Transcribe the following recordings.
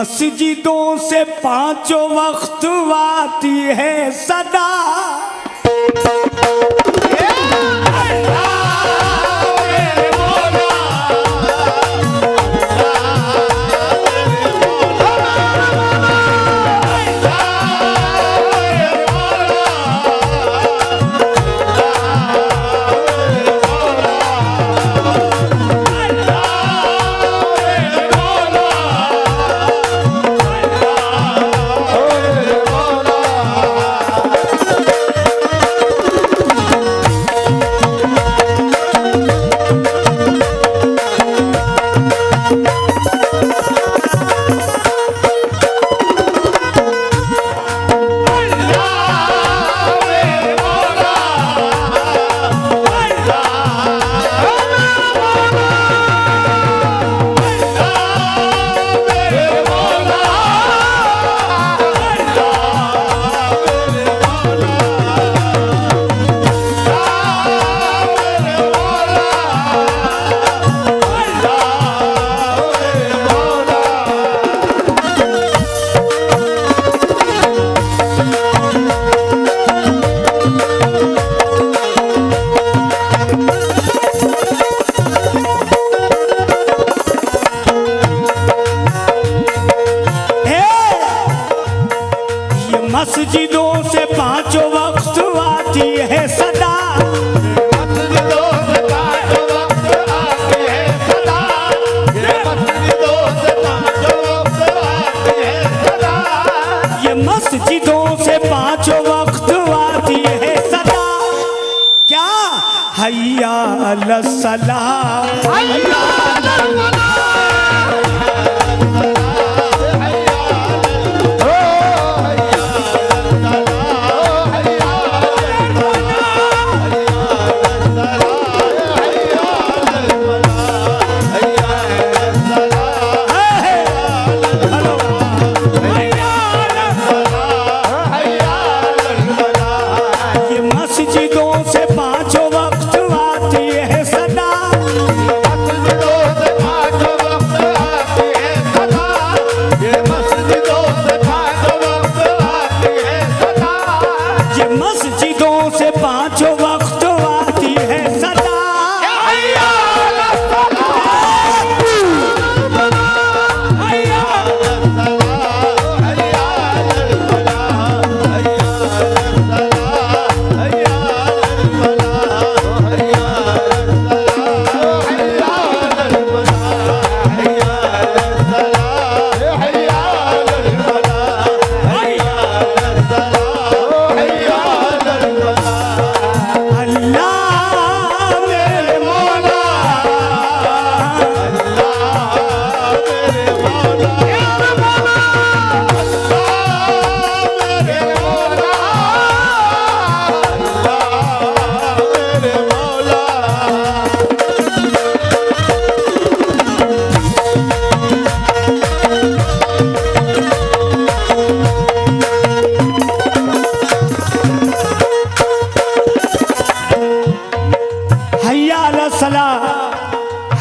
मस्जिदों से पांचों वक्त आती है सदा। मस्जिदों से पांचों वक्त आती है सदा। मस्जिदों से पांचों वक्त आती है सदा। मस्जिदों से पांचों वक्त आती है सदा। ये मस्जिदों से पांचों वक्त आती है सदा। क्या हैया अलस्सलाह हैया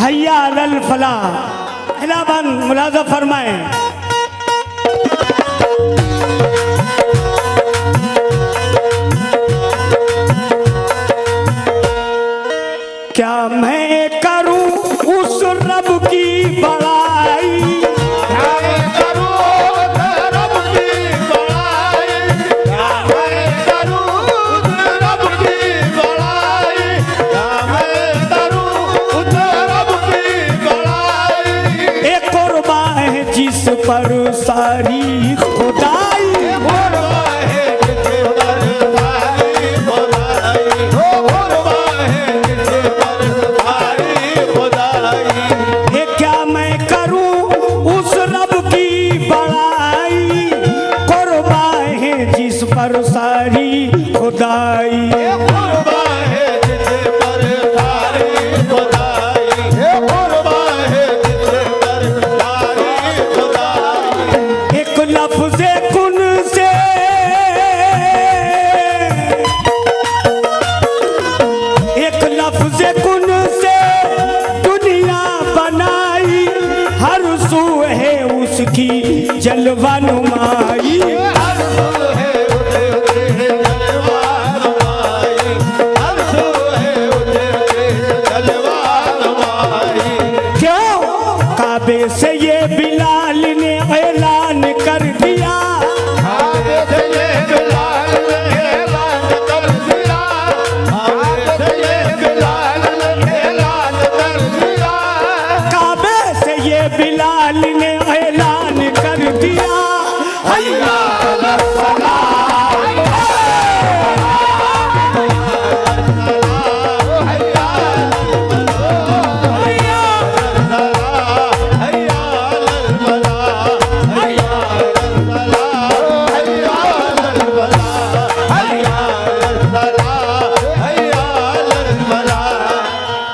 हैया अलल फलाह। इलाबन मुलाज़ा फरमाएं। क्या मैं करूं उस रब की बड़ाई। क्या मैं करूं उस रब की बड़ाई। क्या मैं करूं उस रब की बड़ाई। क्या मैं करूं उस रब की बड़ाई। एक कुर्बा है जिस पर सारी खुदाई। क्या मैं करूं उस रब की बड़ाई। कुर्बा है जिस पर सारी खुदाई। एक लफ्ज जलवा नुमाई। क्यों? काबे से ये बिलाल ने ऐलान कर दिया, काबे से ये बिलाल ने ऐलान कर दिया, हैया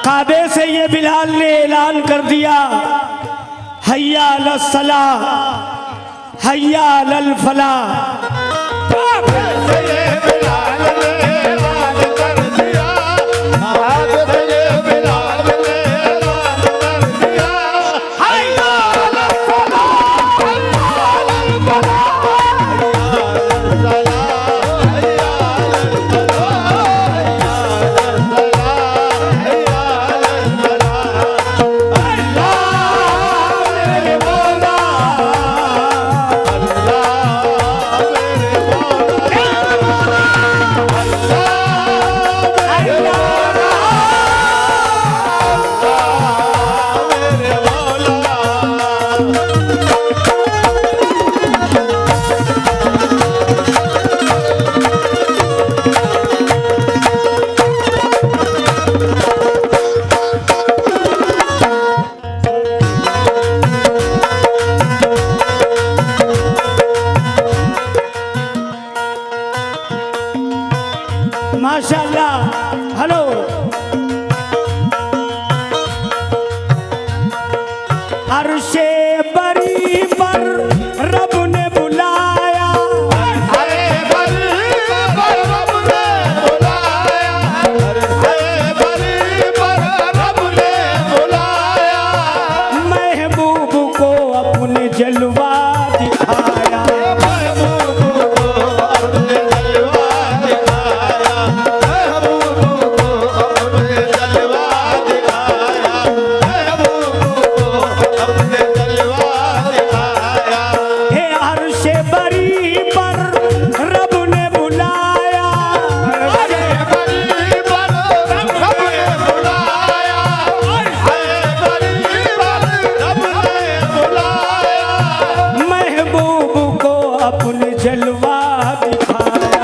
काबे से ये बिलाल ने ऐलान कर दिया, हैया अल सलाह हैया अल फलाह। माशाअल्लाह। हेलो, अर्शे बरी पर रब ने बुलाया, महबूब को अपने जलवा दिखाया, अपने जलवा दिखाया।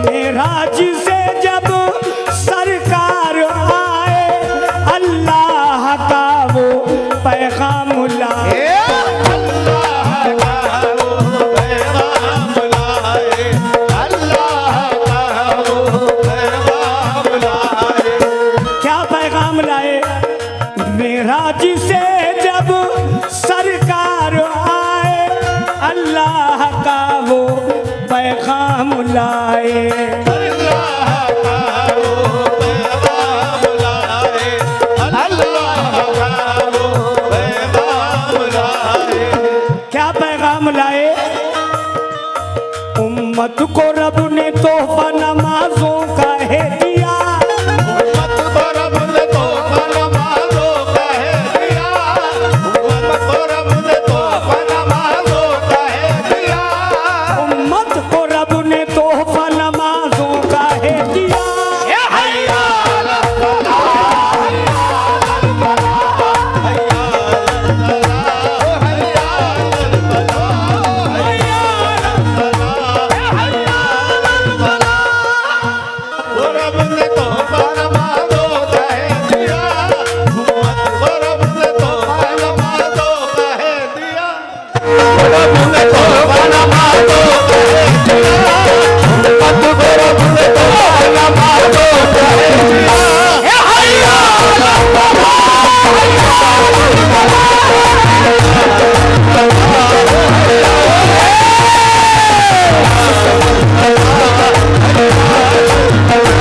मेराज से जब सरकार आए, अल्लाह का वो पैगाम लाए, मेराज से जब सरकार आए, अल्लाह का वो पैगाम लाए, क्या पैगाम लाए? उम्मत को रब ने तोहफा नमाजों का है दिया, Hey!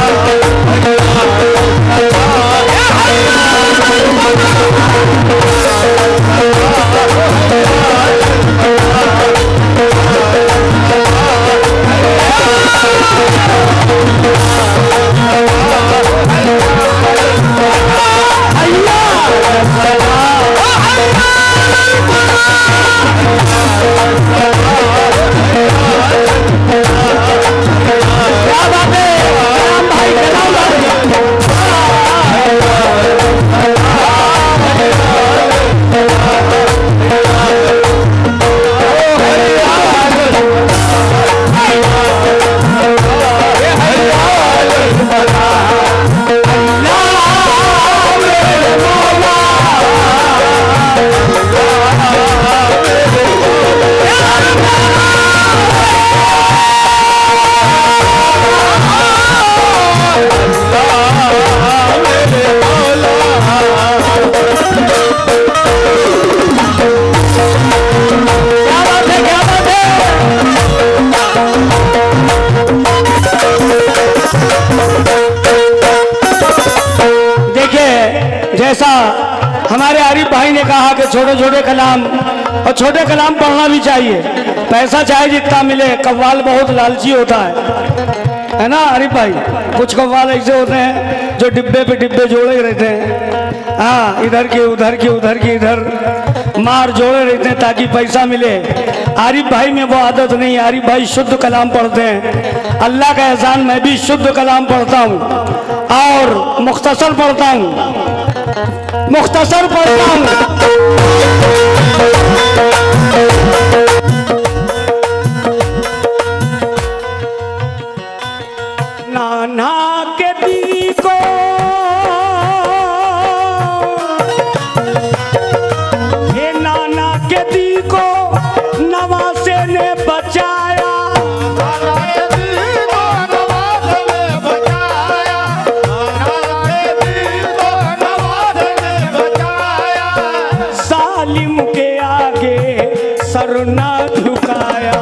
जैसा हमारे आरिफ भाई ने कहा कि छोटे छोटे कलाम, और छोटे कलाम पढ़ना भी चाहिए। पैसा चाहे जितना मिले, कव्वाल बहुत लालची होता है ना आरिफ भाई। कुछ कव्वाल ऐसे होते हैं जो डिब्बे पे डिब्बे जोड़े रहते हैं, हाँ, इधर की उधर की उधर की इधर मार जोड़े रहते हैं ताकि पैसा मिले। आरिफ भाई में वो आदत नहीं। आरिफ भाई शुद्ध कलाम पढ़ते हैं। अल्लाह का एहसान, मैं भी शुद्ध कलाम पढ़ता हूँ और मुख्तसर पढ़ता हूँ, मुख्तसर पढ़ता हूँ। नाना के दी को ये नाना के दी को नवासे ने बचाया, सालिम के आगे सर ना झुकाया।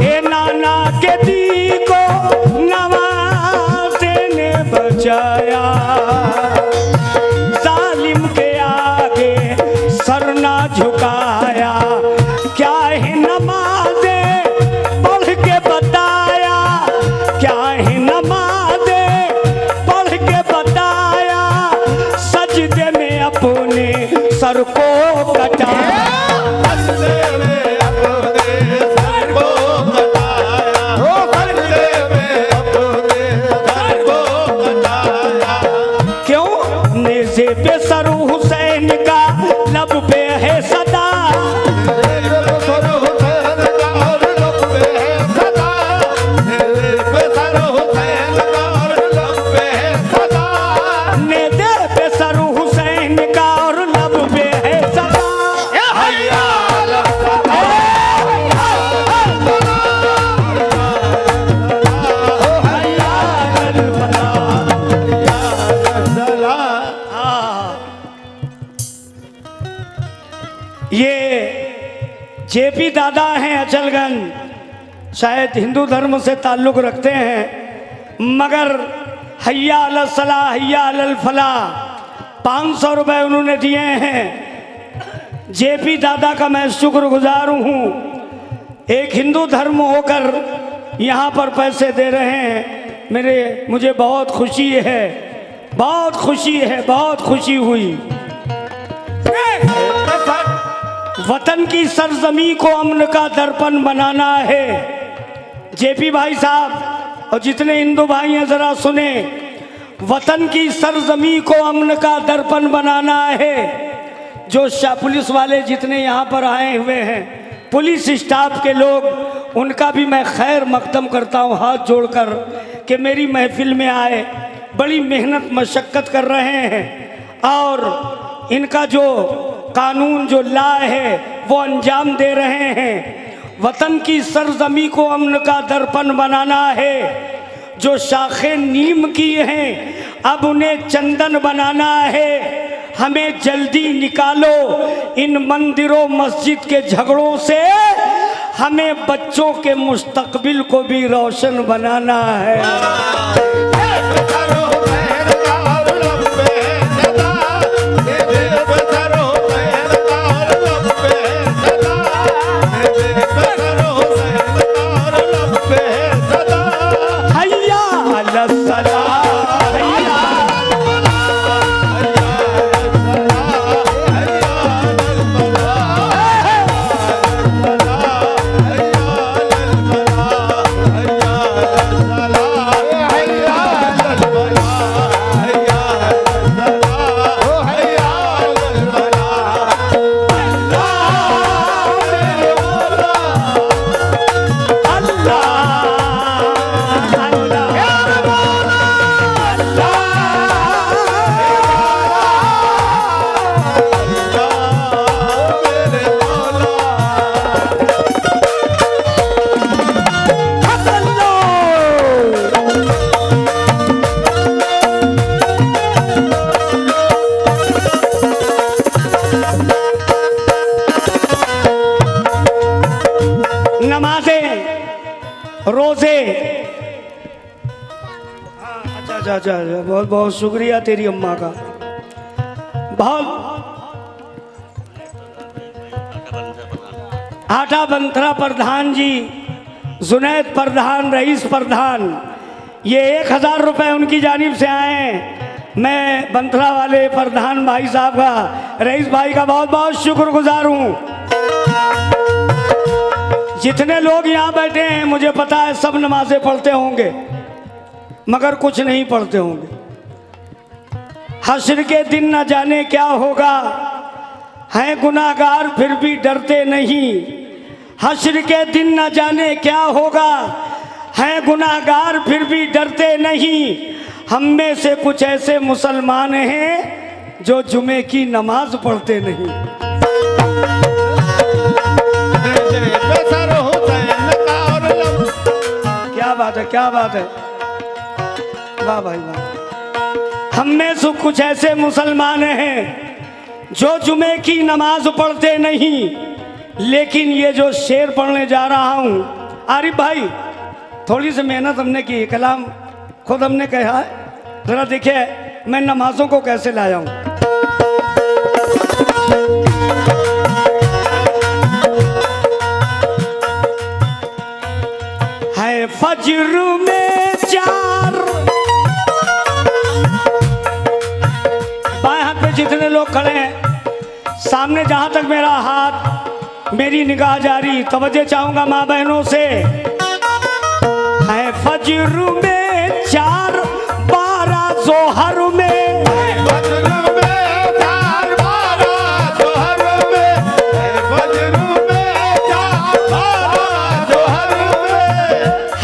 ए नाना के दी को नवासे ने बचाया, जालिम के आगे सर ना झुकाया। क्या है नमाज़े पढ़ के बताया, क्या है नमाज़े पढ़ के बताया, सजदे में अपने सर को कटाया। नेज़े पे सर हुसैन का लब पे है सदा, नेज़े पे सर हुसैन का और लब पे है सदा। ये जेपी दादा हैं अचलगंज, शायद हिंदू धर्म से ताल्लुक़ रखते हैं, मगर हैया अलल सलाह हैया अलल फलाह 500 रुपये उन्होंने दिए हैं। जेपी दादा का मैं शुक्रगुजार हूँ। एक हिंदू धर्म होकर यहाँ पर पैसे दे रहे हैं, मुझे बहुत खुशी है, बहुत खुशी है, बहुत खुशी हुई। वतन की सरजमी को अमन का दर्पण बनाना है। जेपी भाई साहब और जितने हिंदू भाई हैं जरा सुने, वतन की सरजमी को अमन का दर्पण बनाना है। जो पुलिस वाले जितने यहाँ पर आए हुए हैं, पुलिस स्टाफ के लोग, उनका भी मैं खैर मकदम करता हूँ हाथ जोड़कर कि मेरी महफिल में आए, बड़ी मेहनत मशक्क़त कर रहे हैं और इनका जो कानून जो लॉ है वो अंजाम दे रहे हैं। वतन की सरजमी को अमन का दर्पण बनाना है। जो शाखें नीम की हैं अब उन्हें चंदन बनाना है। हमें जल्दी निकालो इन मंदिरों मस्जिद के झगड़ों से, हमें बच्चों के मुस्तकबिल को भी रोशन बनाना है। हाँ, अच्छा अच्छा अच्छा अच्छा, बहुत बहुत शुक्रिया तेरी अम्मा का। बहुत आटा बंथरा प्रधान जी, जुनैद प्रधान, रईस प्रधान, ये 1000 रुपये उनकी जानिब से आए हैं। मैं बंथरा वाले प्रधान भाई साहब का, रईस भाई का बहुत बहुत शुक्रगुजार हूँ। जितने लोग यहाँ बैठे हैं मुझे पता है सब नमाजें पढ़ते होंगे मगर कुछ नहीं पढ़ते होंगे। हश्र के दिन न जाने क्या होगा, हैं गुनाहगार फिर भी डरते नहीं। हश्र के दिन न जाने क्या होगा, हैं गुनाहगार फिर भी डरते नहीं। हम में से कुछ ऐसे मुसलमान हैं जो जुमे की नमाज पढ़ते नहीं। क्या बात है, क्या बात है, वाह भाई वाह। हम में से कुछ ऐसे मुसलमान हैं जो जुमे की नमाज पढ़ते नहीं। लेकिन ये जो शेर पढ़ने जा रहा हूँ, आरिफ भाई थोड़ी सी मेहनत हमने की, कलाम खुद हमने कहा है, जरा देखिए मैं नमाजों को कैसे लाया हूँ। है फज्र में 4, बाएं हाथ पे जितने लोग खड़े हैं, सामने जहां तक मेरा हाथ मेरी निगाह जा रही, तवज्जो चाहूंगा माँ बहनों से। है फज्र में 4, 12 जोहर में,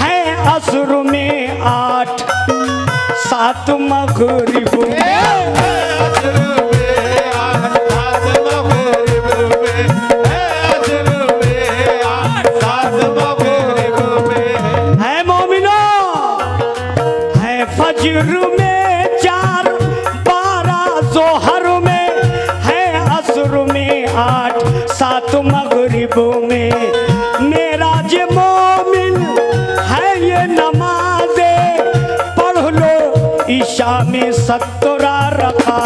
है असर में 8, 7 मगरिब में, फज्र में 4, 12 जोहर में, है असर में 8, 7 मगरिब में। मेरा जे मोमिन है ये नमाज़े, पढ़ लो ईशा में 17 रखा।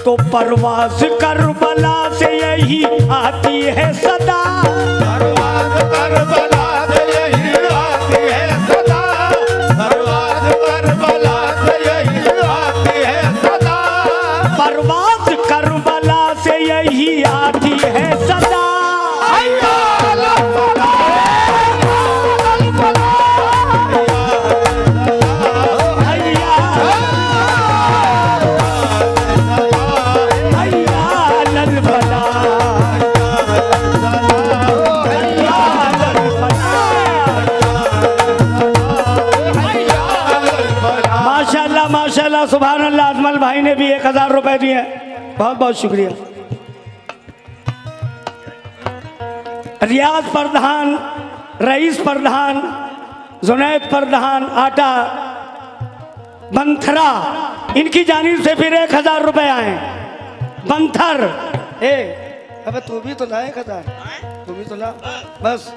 तो परवाज़ करबला से यही आती है सदा, परवाज़ करबला से यही आती है सदा, परवाज़ करबला से यही आती है सदा, परवाज़ करबला से यही आती है सदा। माशाल्लाह सुभान अल्लाह। अजमल भाई ने भी 1000 रुपए दिए, बहुत बहुत शुक्रिया। रियाज प्रधान, रईस प्रधान, जुनैद प्रधान, आटा बंथरा, इनकी जानिब से फिर 1000 रुपए आए। बंथर अबे तू भी तो ला 1000, तू भी तो ला बस।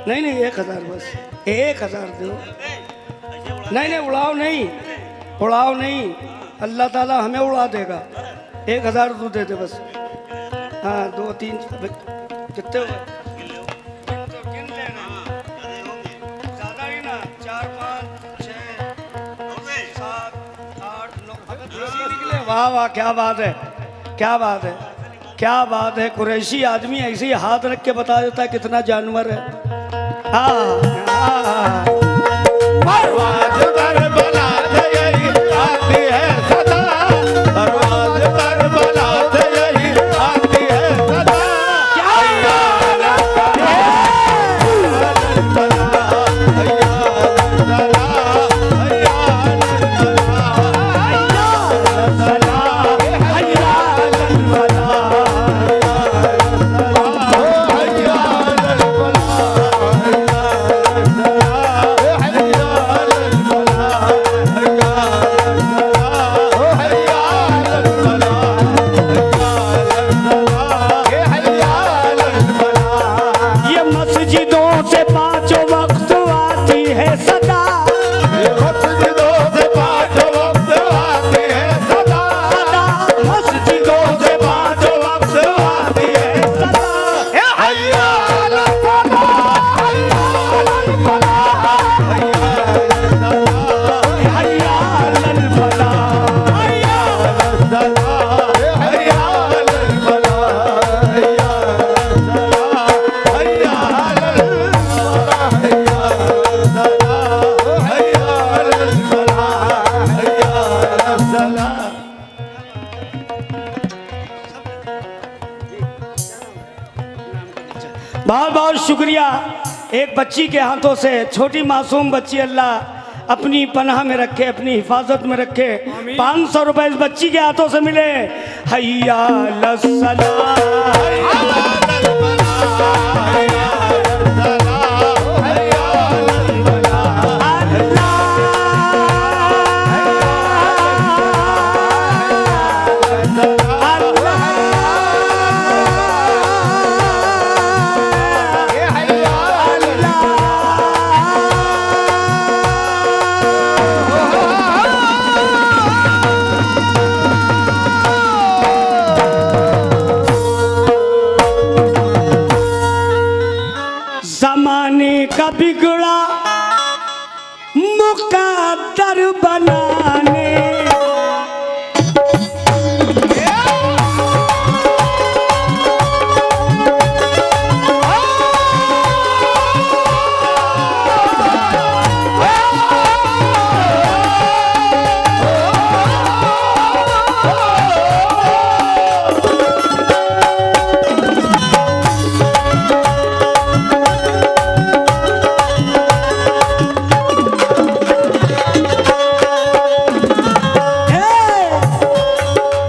नहीं 1000 बस, 1000 दो। नहीं उड़ाओ नहीं, उड़ाओ नहीं, अल्लाह ताला हमें उड़ा देगा। 1000 तू दे दे बस। हाँ 2 3 कितने हुए? ज़्यादा ही ना, 4 5 6 7 8 9 निकले। वाह वाह, क्या बात है, क्या बात है, क्या बात है। कुरैशी आदमी ऐसे ही हाथ रख के बता देता है कितना जानवर है। हाँ परवाज़ करबला से यही आती है सदा, परवाज़ करबला से यही आती है सदा। बहुत बहुत शुक्रिया। एक बच्ची के हाथों से, छोटी मासूम बच्ची, अल्लाह अपनी पनाह में रखे, अपनी हिफाजत में रखे। 500 रुपए इस बच्ची के हाथों से मिले। हैया जमाने का बिगड़ा मुकद्दर बनाने,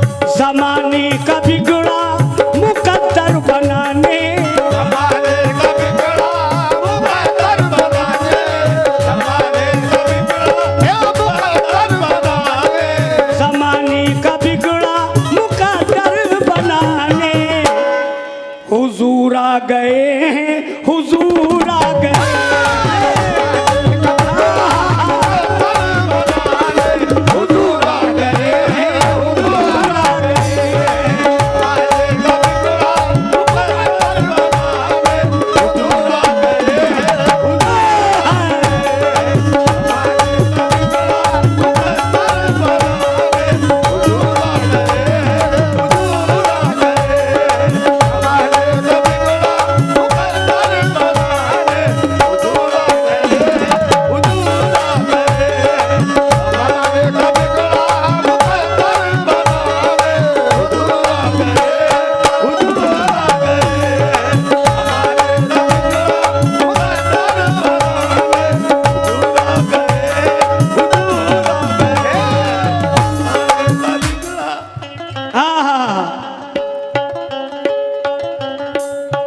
जमाने का बिगड़ा मुकद्दर बनाने, जमाने का बिगड़ा मुकद्दर बनाने, जमाने का बिगड़ा मुकद्दर बनाने, जमाने का बिगड़ा मुकद्दर बनाने। हुजूर आ गए हैं, हुजूर आ गए।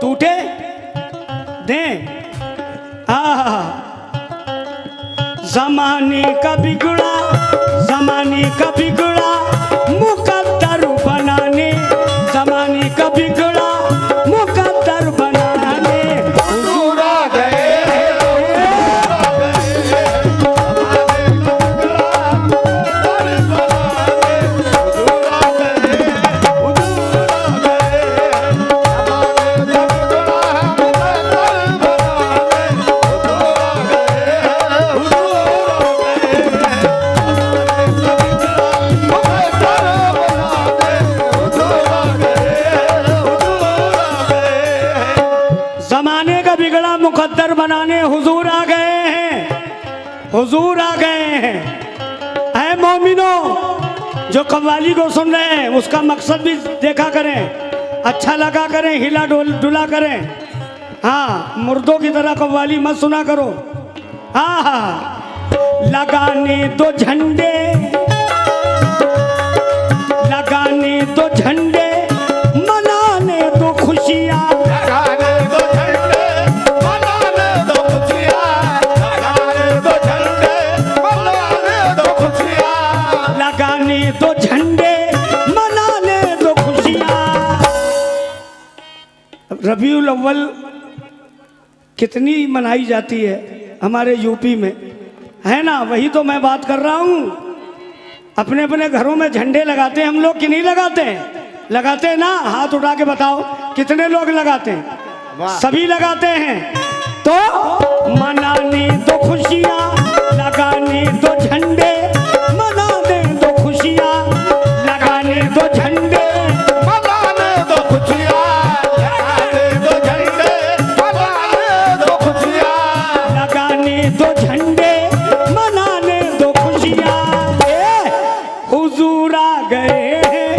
टूटे दे जमाने का बिगड़ा, जमाने का बिगड़ा मुकद्दर बनाने, जमाने का बिगड़ा मुकद्दर बनाने। हुजूर आ गए, जमाने का बिगड़ा मुकद्दर बनाने हुजूर आ गए हैं, हुजूर आ गए हैं। ऐ मोमिनो, जो कव्वाली को सुन रहे हैं उसका मकसद भी देखा करें, अच्छा लगा करें, हिला डुला करें। हाँ, मुर्दों की तरह कव्वाली मत सुना करो। हाँ, लगाने दो झंडे, लगाने दो झंडे, मनाने दो खुशियाँ, लगाने दो झंडे, मनाने दो खुशियाँ, लगाने दो झंडे, मनाने दो खुशियाँ, लगाने दो झंडे, मनाने दो खुशियाँ। रबीउल अव्वल कितनी मनाई जाती है हमारे यूपी में, है ना? वही तो मैं बात कर रहा हूँ। अपने अपने घरों में झंडे लगाते हैं हम लोग कि नहीं लगाते हैं? लगाते हैं ना? हाथ उठा के बताओ कितने लोग लगाते हैं? सभी लगाते हैं। तो मनाने दो खुशियाँ, लगाने दो झंडे, मनाने दो खुशियाँ, लगाने दो झंडे, मनाने दो खुशियाँ, लगाने दो झंडे, मनाने दो खुशियाँ, लगाने दो झंडे, मनाने दो खुशियाँ। हुजूर आ गए हैं,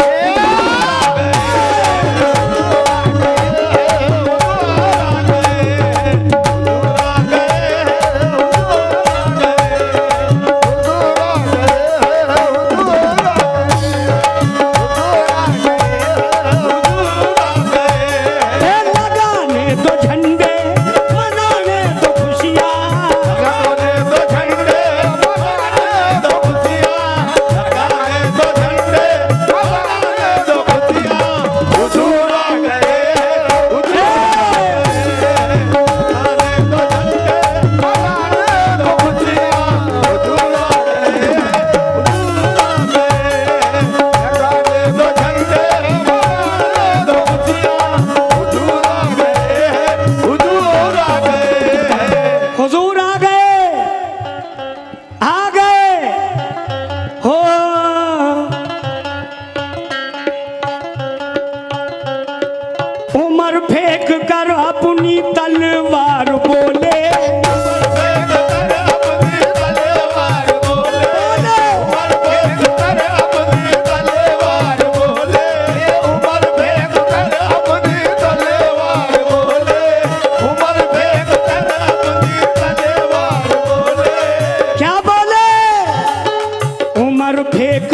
उमर फेंक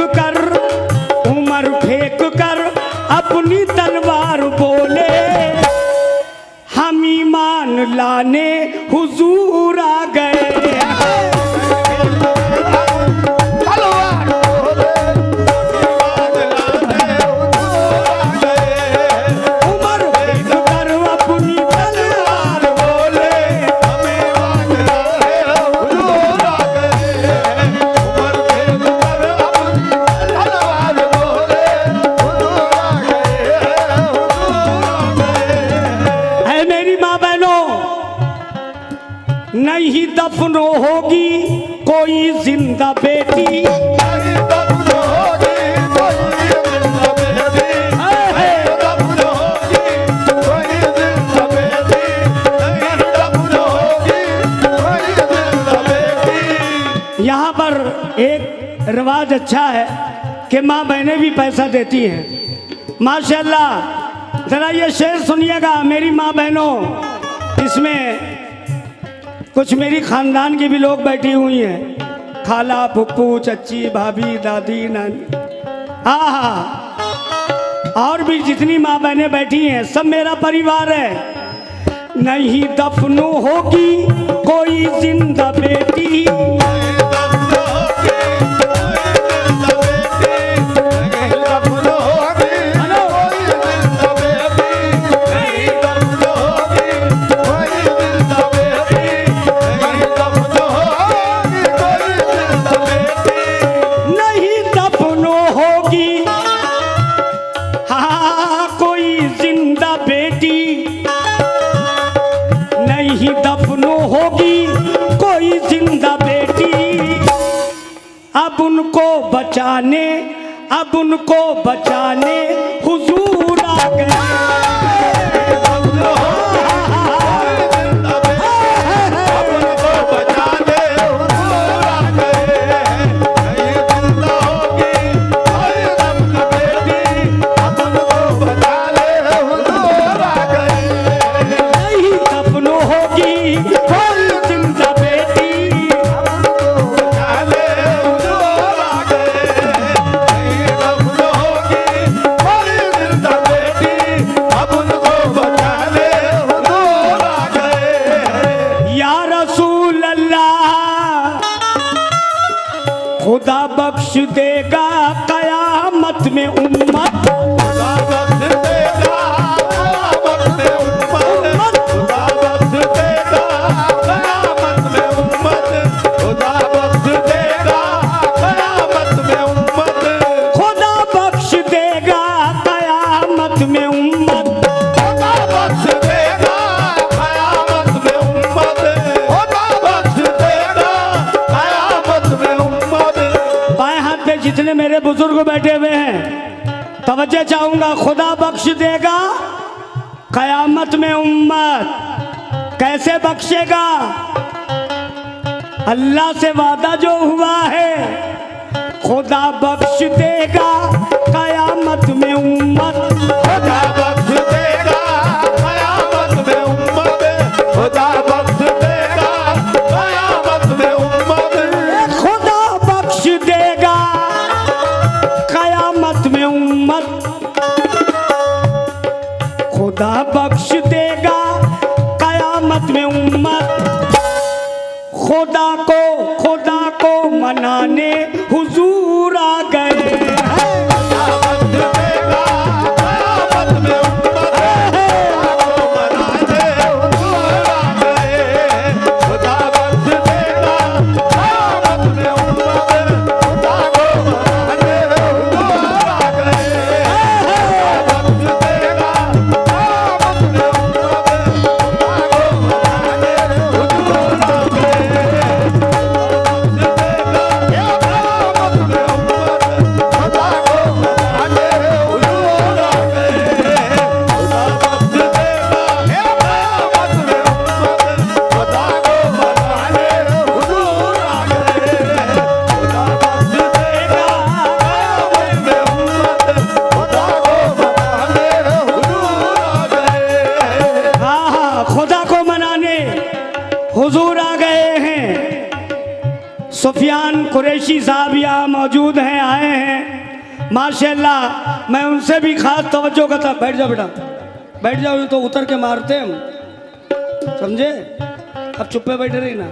कर अपनी तलवार बोले, हम ईमान लाने हुजूर आ गए। नहीं दफन होगी कोई जिंदा बेटी, नहीं दफन होगी कोई जिंदा बेटी, नहीं दफन होगी कोई जिंदा बेटी, नहीं दफन होगी कोई जिंदा बेटी। यहाँ पर एक रिवाज अच्छा है कि माँ बहनें भी पैसा देती हैं। माशाल्लाह, जरा ये शेर सुनिएगा मेरी माँ बहनों। इसमें कुछ मेरी खानदान की भी लोग बैठी हुई हैं, खाला, फुप्पू, चच्ची, भाभी, दादी, नानी, और भी जितनी माँ बहनें बैठी हैं सब मेरा परिवार है। नहीं दफन होगी कोई जिंदा बेटी, होगी कोई जिंदा बेटी। अब उनको बचाने हुजूर आ गए। खुदा बख्श देगा कयामत में उम्मत, खुदा बख्श देगा कयामत में उम्मत, खुदा बख्श देगा कयामत में उम्मत, खुदा बख्श देगा कयामत में उम्मत, खुदा बख्श देगा कयामत में उम्मत, खुदा बख्श देगा कयामत में उम्मत, खुदा बख्श देगा कयामत में उम्मत। बाएं हाथ पे जितने मेरे बुजुर्ग बैठे हुए हैं तवज्जो चाहूंगा। खुदा बख्श देगा कयामत में उम्मत। कैसे बख्शेगा? अल्लाह से वादा जो हुआ है, खुदा बख्श देगा कयामत में उम्मत, खुदा बख्श देगा कयामत में उम्मत, खुदा बख्श देगा कयामत में उम्मत, खुदा बख्श देगा कयामत में उम्मत, खुदा बख्श देगा कयामत में उम्मत। खुदा को मनाने हुजूर आ गए। खुदा बख्श देगा यहाँ मौजूद हैं, आए हैं माशाल्लाह। मैं उनसे भी खास तवज्जो करता। बैठ जाओ बेटा, बैठ जाओ, तो उतर के मारते हम, समझे? अब चुप्पे बैठे रही ना।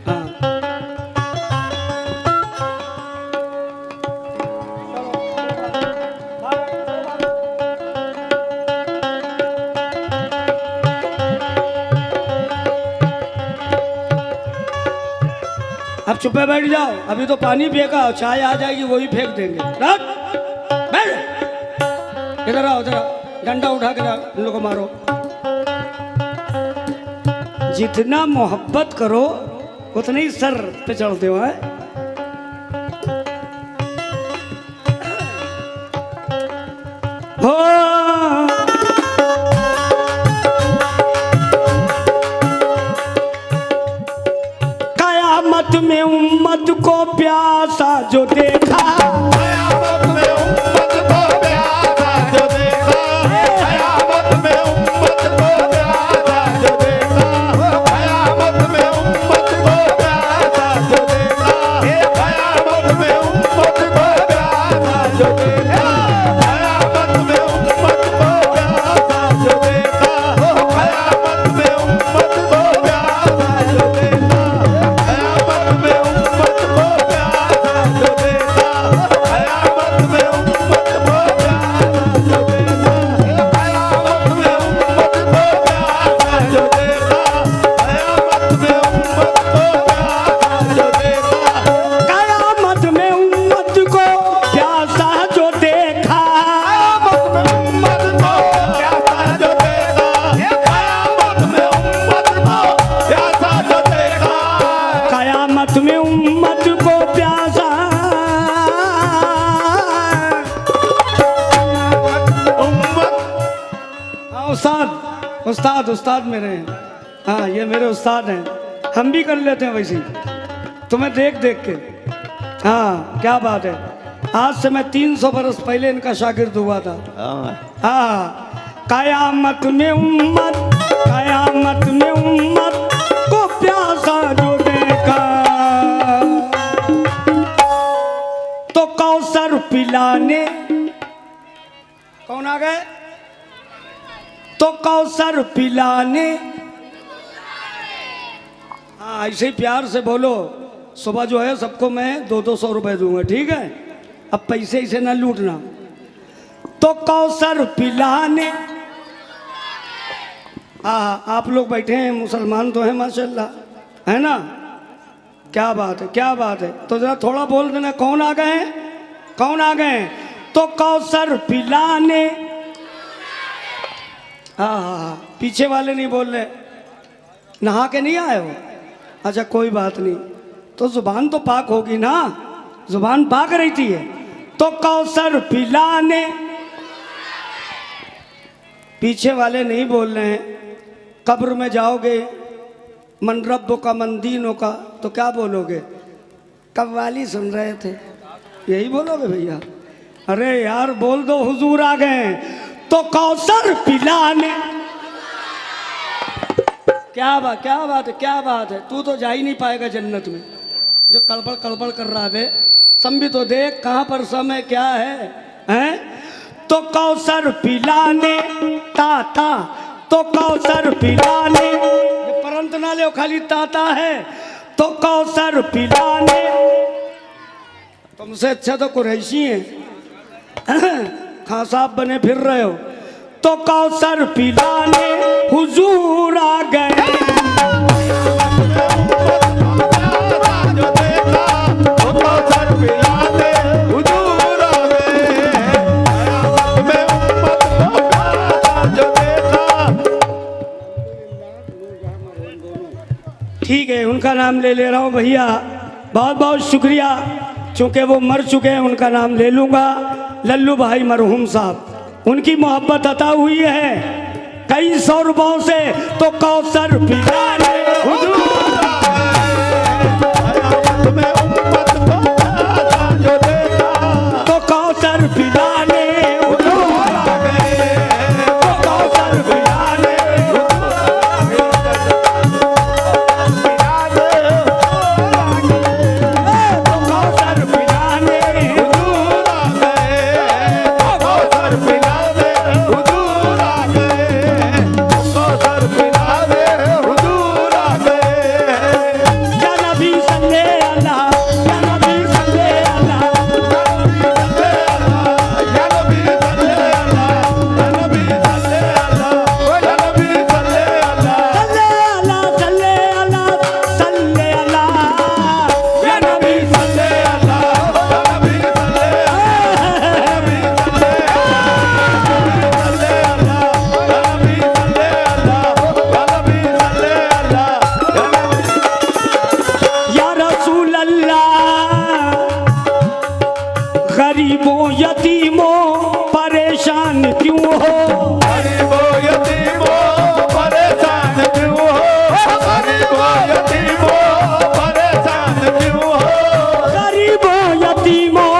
हाँ, अब चुप्पे बैठ जाओ। अभी तो पानी फेंका, चाय आ जाएगी वही फेंक देंगे। रख, बैठ, इधर आओ, इधर आओ, डंडा उठा कर इन लोगों को मारो। जितना मोहब्बत करो उतने ही सर पे चढ़ते हो। है हो कयामत में उम्मत को प्यासा जो देखा, कयामत में उम्मत को प्यासा जो देखा, कयामत में उम्मत को प्यासा जो देखा, कयामत में उम्मत को प्यासा जो देखा, कयामत में उम्मत को प्यासा जो देखा, कयामत में उम्मत को प्यासा जो देखा, कयामत में उम्मत को प्यासा जो देखा, कयामत में उम्मत को प्यासा जो देखा, कयामत में उम्मत को प्यासा जो देखा, कयामत में उम्मत को प्यासा जो देखा, कयामत में उम्मत को प्यासा जो देखा, कयामत में उम्मत को प्यासा जो देखा, कयामत में उम्मत को प्यासा उम्मत। हाँ उस्ताद, उस्ताद, उस्ताद मेरे हैं। हाँ ये मेरे उस्ताद हैं, हम भी कर लेते हैं वैसे ही, तुम्हें देख देख के। हाँ क्या बात है, आज से मैं 300 बरस पहले इनका शागिर्द हुआ था। हाँ कयामत में उम्मत, कयामत में उम्मत को प्यासा जो देखा, तो कौसर पिलाने, कौन आ गए? तो कौसर पिलाने। हाँ ऐसे ही प्यार से बोलो। सुबह जो है सबको मैं 200-200 रुपए दूंगा, ठीक है? अब पैसे इसे ना लूटना। तो कौसर पिलाने। हाँ आप लोग बैठे हैं, मुसलमान तो हैं माशाल्लाह, है ना? क्या बात है, क्या बात है। तो जरा थोड़ा बोल देना, कौन आ गए हैं, कौन आ गए हैं? तो कौसर पिलाने। हाँ पीछे वाले नहीं बोल रहे, नहा के नहीं आए हो? अच्छा कोई बात नहीं, तो जुबान तो पाक होगी ना, जुबान पाक रहती है। तो कौसर पिलाने। पीछे वाले नहीं बोल रहे हैं। कब्र में जाओगे, मन रब्बो का मन दीनों का, तो क्या बोलोगे? कव्वाली सुन रहे थे, यही बोलोगे भैया? अरे यार बोल दो, हुजूर आ गए। तो कौसर पिलाने। क्या बात, क्या बात है, क्या बात है। तू तो जा ही नहीं पाएगा जन्नत में, जो कड़बड़ कड़बड़ कर रहा है। सम भी तो देख कहाँ पर समय क्या है, हैं? तो कौसर पिलाने ताता, तो कौसर पिलाने। ये परंत ना ले, खाली ताता है। तो कौसर पिलाने। तुमसे अच्छा तो कुरैशी हैं, खां साहब बने फिर रहे हो। तो कौसर पिलाने हुजूर आ गए। जो देखा वो कौसर पिलाने हुजूर आ गए, कयामत में उम्मत को प्यासा जो देखा। ठीक है, उनका नाम ले ले रहा हूँ भैया, बहुत बहुत शुक्रिया। चूँकि वो मर चुके हैं, उनका नाम ले लूँगा। लल्लू भाई मरहूम साहब, उनकी मोहब्बत अता हुई है कई 100 रुपयों से। तो कौसर पिलाने हुजूर आ गए, कयामत में उम्मत को प्यासा जो देखा। तो कौसर पिलाने हुजूर आ गए, तो कौसर पिलाने। पिलाने तो कौसर पिलाने। गरीबों यतीमों परेशान क्यों हो, गरीबों यतीमों परेशान क्यों हो, गरीबों यतीमों परेशान क्यों हो, गरीबों यतीमों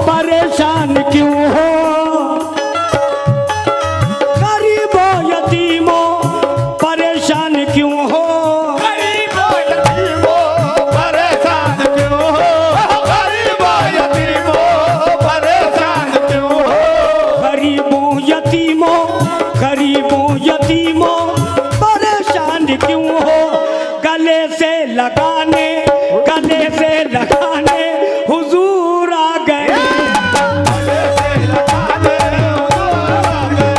परेशान क्यों हो, गरीबों यतीमों परेशान क्यों हो, गरीबों यतीमों परेशान क्यों हो, गरीबों यतीमों परेशान क्यों हो, गरीबों यतीमों परेशान क्यों हो, गले से लगाने हुजूर आ गए, गले से लगाने हुजूर आ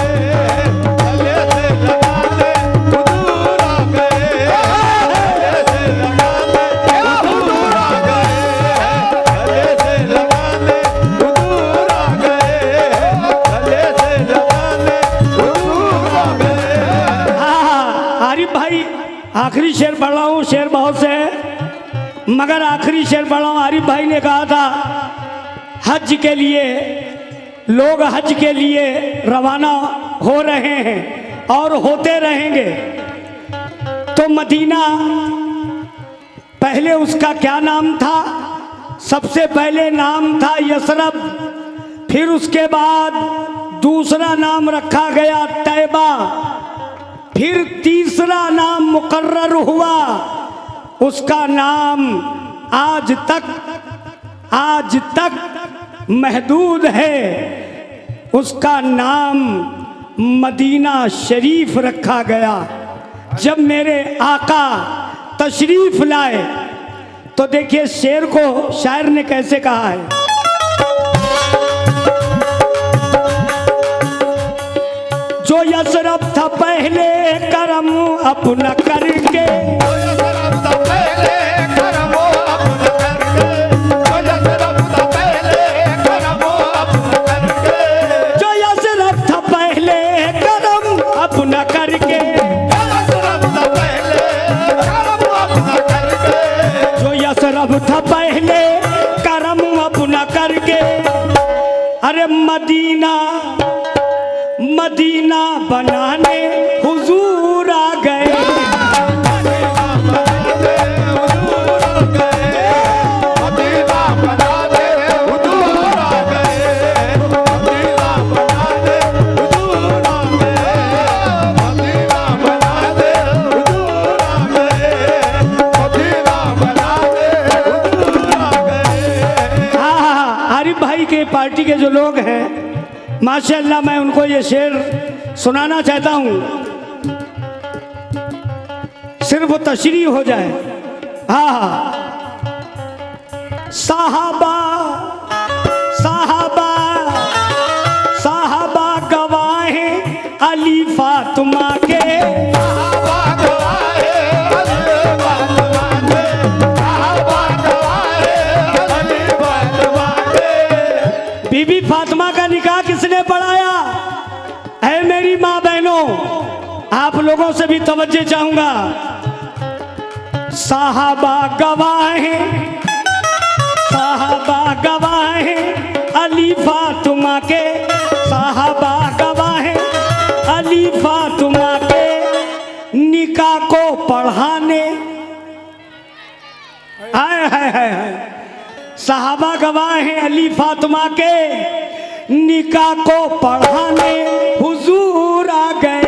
गए, गले से लगाने हुजूर आ गए, गले से लगाने हुजूर आ गए, गले से लगाने हुजूर आ गए, गले से लगाने हुजूर आ गए। हाँ आरिफ भाई आखिरी शेर पढ़ रहा हूँ, शेर बहुत से है मगर आखिरी शेर पढ़ रहा हूँ। आरिफ भाई ने कहा था हज के लिए लोग हज के लिए रवाना हो रहे हैं और होते रहेंगे, तो मदीना पहले उसका क्या नाम था, सबसे पहले नाम था यसरब, फिर उसके बाद दूसरा नाम रखा गया तैबा, फिर तीसरा नाम मुकर्रर हुआ, उसका नाम आज तक महदूद है, उसका नाम मदीना शरीफ रखा गया। जब मेरे आका तशरीफ लाए तो देखिए शेर को शायर ने कैसे कहा है, जो यसरब था पहले करम अपना करके, जो यसरब था पहले करमो अपना करके, जो यसरब था पहले करमो अपना करके, जो यसरब था पहले करम अपना करके, यसरब था पहले करमो अपना करके, जो यसरब था पहले करम अपना करके, अरे मदीना बनाने हुजूर आ गए, मदीना बनाने हुजूर आ गए, मदीना बनाने हुजूर आ गए, मदीना बनाने हुजूर आ गए, मदीना बनाने हुजूर आ गए, मदीना बनाने हुजूर आ गए। हाँ आरिफ भाई के पार्टी के जो लोग हैं माशाअल्लाह, मैं उनको ये शेर सुनाना चाहता हूँ, सिर्फ वो तशरीह हो जाए। हाँ साहबा गवाहे अली फातिमा के, साहबा गवाहे अली फातिमा के, साहबा गवाहे अली फातिमा के, बीबी फातिमा का निकाह किसने पढ़ाया? है मेरी माँ बहनों, आप लोगों से भी तवज्जो चाहूंगा। साहबा गवाहे अली फातिमा के, साहबा गवाहे अली फातिमा के, निकाह को पढ़ाने आए है साहबा गवाह हैं अली फातिमा के, निकाह को पढ़ाने हुजूर आ गए,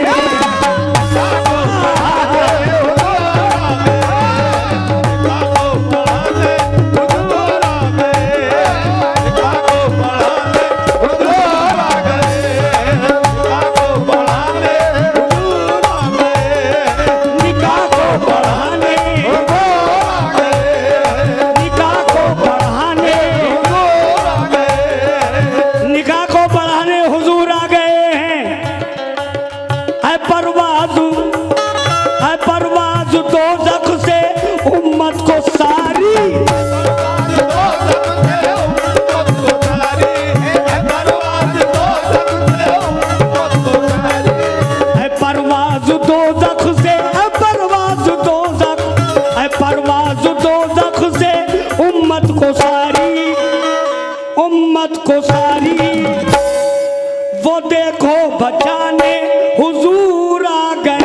निकाह को पढ़ाने हुजूर आ गए हैं। को सारी, वो देखो बचाने हुजूर आ गए।